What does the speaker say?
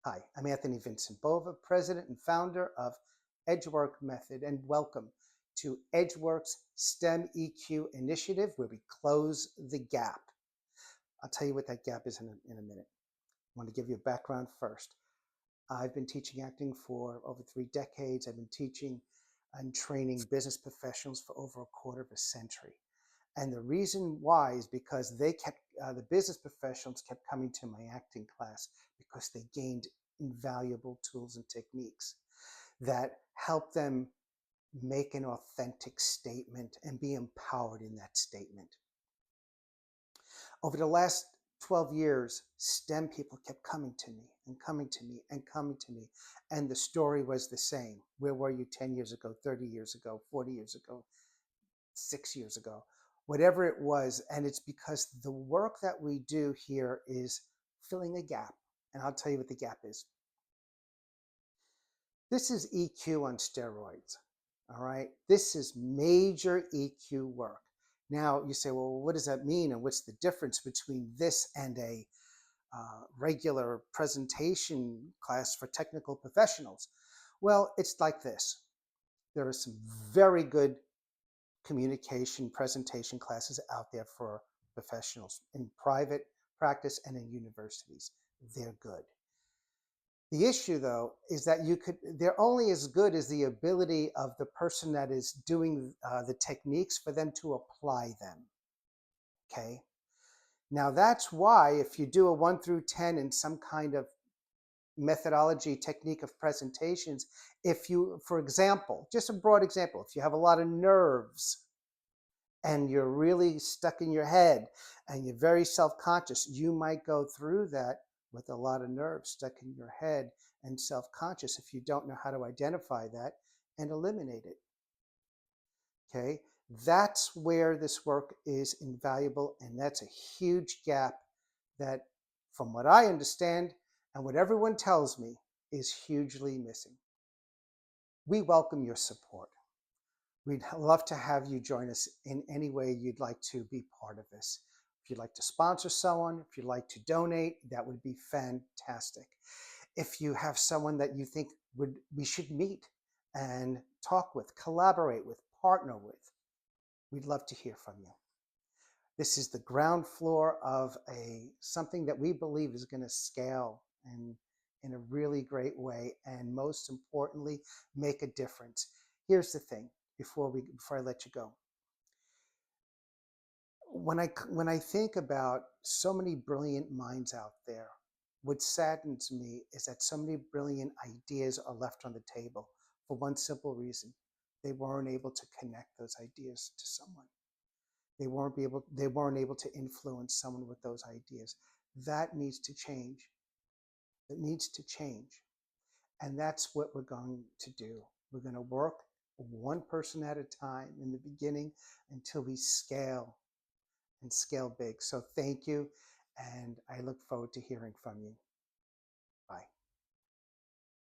Hi, I'm Anthony Vincent Bova, President and founder of EdgeWork Method, and welcome to EdgeWork's STEM EQ initiative, where we close the gap. I'll tell you what that gap is in a minute. I want to give you a background first. I've been teaching acting for over 3 decades. I've been teaching and training business professionals for over a quarter of a century. And the reason why is because the business professionals kept coming to my acting class because they gained invaluable tools and techniques that help them make an authentic statement and be empowered in that statement. Over the last 12 years, STEM people kept coming to me and coming to me and coming to me. And the story was the same. Where were you 10 years ago, 30 years ago, 40 years ago, 6 years ago? Whatever it was. And it's because the work that we do here is filling a gap. And I'll tell you what the gap is. This is EQ on steroids. All right. This is major EQ work. Now you say, well, what does that mean? And what's the difference between this and a regular presentation class for technical professionals? Well, it's like this. There are some very good communication presentation classes out there for professionals in private practice and in universities. They're good. The issue, though, is that they're only as good as the ability of the person that is doing the techniques for them to apply them. Okay. Now, that's why if you do a 1 through 10 in some kind of methodology technique of presentations, if you, for example, just a broad example, if you have a lot of nerves and you're really stuck in your head and you're very self-conscious, you might go through that with a lot of nerves stuck in your head and self-conscious if you don't know how to identify that and eliminate it. Okay, that's where this work is invaluable, and that's a huge gap that, from what I understand and what everyone tells me, is hugely missing. We welcome your support. We'd love to have you join us in any way you'd like to be part of this. If you'd like to sponsor someone, if you'd like to donate, that would be fantastic. If you have someone that you think we should meet and talk with, collaborate with, partner with, we'd love to hear from you. This is the ground floor of something that we believe is going to scale and in a really great way, and most importantly, make a difference. Here's the thing, before I let you go. When I think about so many brilliant minds out there, what saddens me is that so many brilliant ideas are left on the table for one simple reason. They weren't able to connect those ideas to someone. They weren't able to influence someone with those ideas. That needs to change. It needs to change. And that's what we're going to do. We're going to work one person at a time in the beginning until we scale and scale big. So thank you. And I look forward to hearing from you.